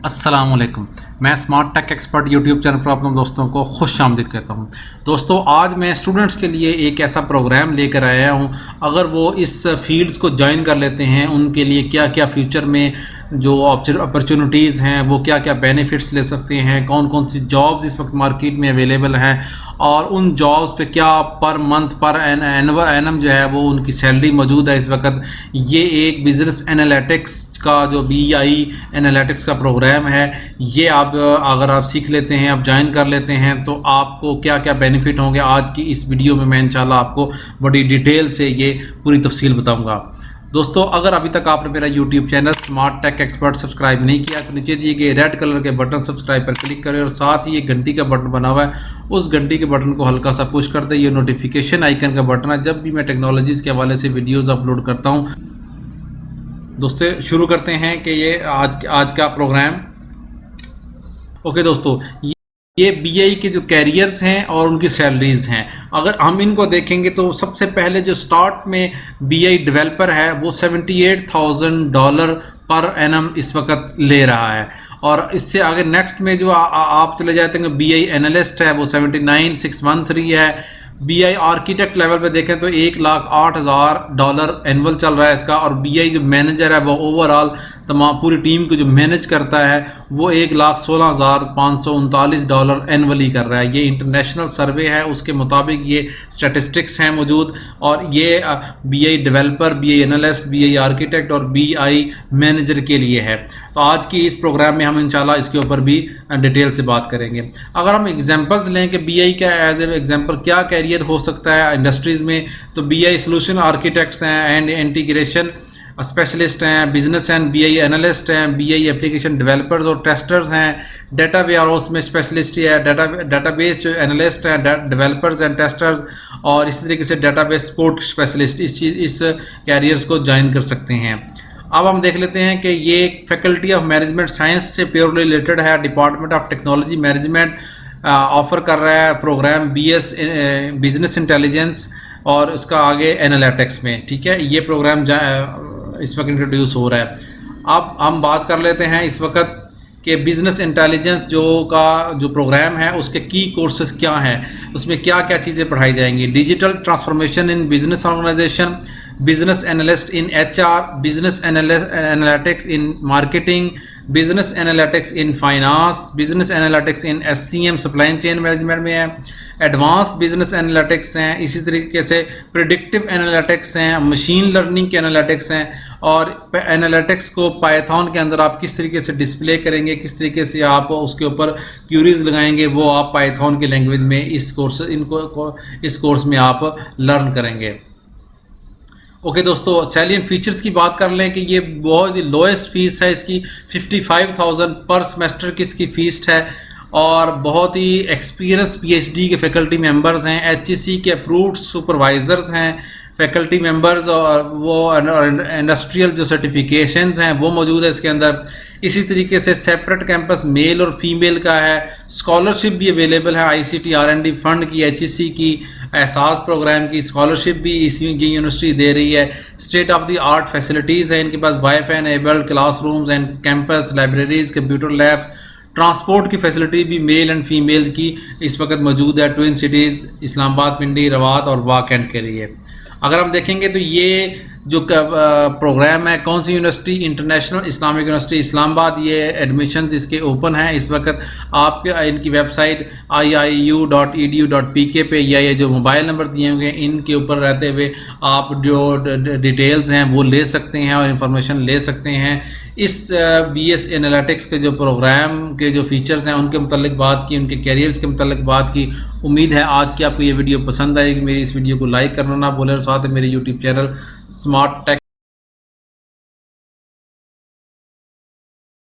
अस्सलाम वालेकुम। मैं smart tech expert YouTube channel पर अपने दोस्तों को खुश आमदीद कहता हूं। दोस्तों, आज मैं स्टूडेंट्स के लिए एक ऐसा प्रोग्राम लेकर आया हूं। अगर वो इस फील्ड्स को ज्वाइन कर लेते हैं, उनके लिए क्या क्या फ्यूचर में जो अपॉर्चुनिटीज़ हैं, वो क्या क्या बेनिफिट्स ले सकते हैं, कौन कौन सी जॉब्स इस वक्त मार्केट में अवेलेबल हैं और उन जॉब्स पे क्या पर मंथ पर एनम जो है वो उनकी सैलरी मौजूद है इस वक्त। ये एक बिज़नेस एनालिटिक्स का जो BI एनालिटिक्स का प्रोग्राम है, ये आप अगर आप सीख लेते हैं, आप ज्वाइन कर लेते हैं, तो आपको क्या क्या बेनिफिट होंगे आज की इस वीडियो में मैं इंशाल्लाह आपको बड़ी डिटेल से ये पूरी तफसील बताऊंगा। दोस्तों, अगर अभी तक आपने मेरा YouTube channel smart tech expert subscribe नहीं किया तो नीचे दिए गए रेड कलर के बटन सब्सक्राइब पर क्लिक करें और साथ ही एक घंटी का बटन बना हुआ है, उस घंटी के बटन को हल्का सा पुश कर दें। ये नोटिफिकेशन आइकन का बटन है, जब भी मैं टेक्नोलॉजीज़ के हवाले से वीडियोज़ अपलोड करता हूँ। दोस्तों, शुरू करते हैं कि ये आज का प्रोग्राम। ओके दोस्तों, ये BI के जो कैरियर्स हैं और उनकी सैलरीज हैं, अगर हम इनको देखेंगे तो सबसे पहले जो स्टार्ट में BI डेवलपर है वो $78,000 पर एनम इस वक्त ले रहा है। और इससे आगे नेक्स्ट में जो आप चले जाते हैं, BI एनालिस्ट है वो $79,613 है। BI आर्किटेक्ट लेवल पे देखें तो $1,08,000 एनुअल चल रहा है इसका। और BI जो मैनेजर है वो ओवरऑल तमाम पूरी टीम को जो मैनेज करता है वो $1,16,539 एनुअली कर रहा है। ये इंटरनेशनल सर्वे है, उसके मुताबिक ये स्टैटिस्टिक्स हैं मौजूद। और ये BI developer, BI analyst, BI architect और BI मैनेजर के लिए है। तो आज की इस प्रोग्राम में हम इंशाल्लाह इसके ऊपर भी डिटेल से बात करेंगे। अगर हम एग्जांपल्स लें कि BI का एज ए एग्जांपल क्या कैरियर हो सकता है इंडस्ट्रीज़ में, तो BI सोल्यूशन आर्किटेक्ट्स हैं एंड इंटीग्रेशन स्पेशलिस्ट हैं, बिजनेस एंड BI एनालिस्ट हैं, BI एप्लीकेशन डेवलपर्स और टेस्टर्स हैं, डेटा वेयरहाउस में स्पेशलिस्ट है, डेटाबेस जो एनालिस्ट हैं, डेवलपर्स एंड टेस्टर्स, और इसी तरीके से डेटाबेस सपोर्ट स्पेशलिस्ट इस कैरियर्स को ज्वाइन कर सकते हैं। अब हम देख लेते हैं कि ये फैकल्टी ऑफ मैनेजमेंट साइंस से प्योरली रिलेटेड है। Department of technology management offer कर रहा है प्रोग्राम BS बिजनेस इंटेलिजेंस और उसका आगे एनालिटिक्स में। ठीक है, ये प्रोग्राम इस वक्त इंट्रोड्यूस हो रहा है। अब हम बात कर लेते हैं इस वक्त कि बिजनेस इंटेलिजेंस जो प्रोग्राम है उसके की कोर्सेज क्या हैं, उसमें क्या क्या चीज़ें पढ़ाई जाएंगी। Digital transformation in business organization, business analyst in HR, business analytics in marketing, business analytics in finance, business analytics in SCM supply chain management में है, एडवांस बिजनेस एनालिटिक्स हैं, इसी तरीके से प्रिडिक्टिव एनालिटिक्स हैं, मशीन लर्निंग के analytics हैं। और एनालिटिक्स को पाइथन के अंदर आप किस तरीके से डिस्प्ले करेंगे, किस तरीके से आप उसके ऊपर क्यूरीज लगाएंगे, वो आप पाइथन की लैंग्वेज में इस कोर्स में आप लर्न करेंगे। ओके दोस्तों, सैलियंट फीचर्स की बात कर लें कि ये बहुत ही लोएस्ट फीस है इसकी, 55,000 पर सेमेस्टर की इसकी फीस है। और बहुत ही एक्सपीरियंस PhD के फैकल्टी मेंबर्स हैं, HEC के अप्रूव्ड सुपरवाइजर्स हैं फैकल्टी मेंबर्स, और वो इंडस्ट्रियल जो सर्टिफिकेशंस हैं वो मौजूद है इसके अंदर। इसी तरीके से सेपरेट कैंपस मेल और फीमेल का है। स्कॉलरशिप भी अवेलेबल है, ICT R&D फंड की, HEC की, एहसास प्रोग्राम की स्कॉलरशिप भी इसी यूनिवर्सिटी दे रही है। State of the art facilities हैं इनके पास, wifi enabled classrooms and campus libraries, computer labs, transport की फैसिलिटी भी मेल एंड फीमेल की इस वक्त मौजूद है ट्विन सिटीज़ इस्लामाबाद, पिंडी, रवात और वाकैंड के लिए। अगर हम देखेंगे तो ये जो प्रोग्राम है कौन सी university, international Islamic university Islamabad, ये एडमिशन्स इसके ओपन हैं इस वक्त। आप इनकी वेबसाइट iiu.edu.pk पे या ये जो मोबाइल नंबर दिए हुए हैं इनके ऊपर रहते हुए आप जो डिटेल्स हैं वो ले सकते हैं और इन्फॉर्मेशन ले सकते हैं। इस BS एनालिटिक्स के जो प्रोग्राम के जो फीचर्स हैं उनके मुतालिक बात की, उनके कैरियर्स के मुतालिक बात की। उम्मीद है आज की आपको ये वीडियो पसंद आएगी। मेरी इस वीडियो को लाइक करना ना भूलें और साथ में मेरे YouTube चैनल स्मार्ट टेक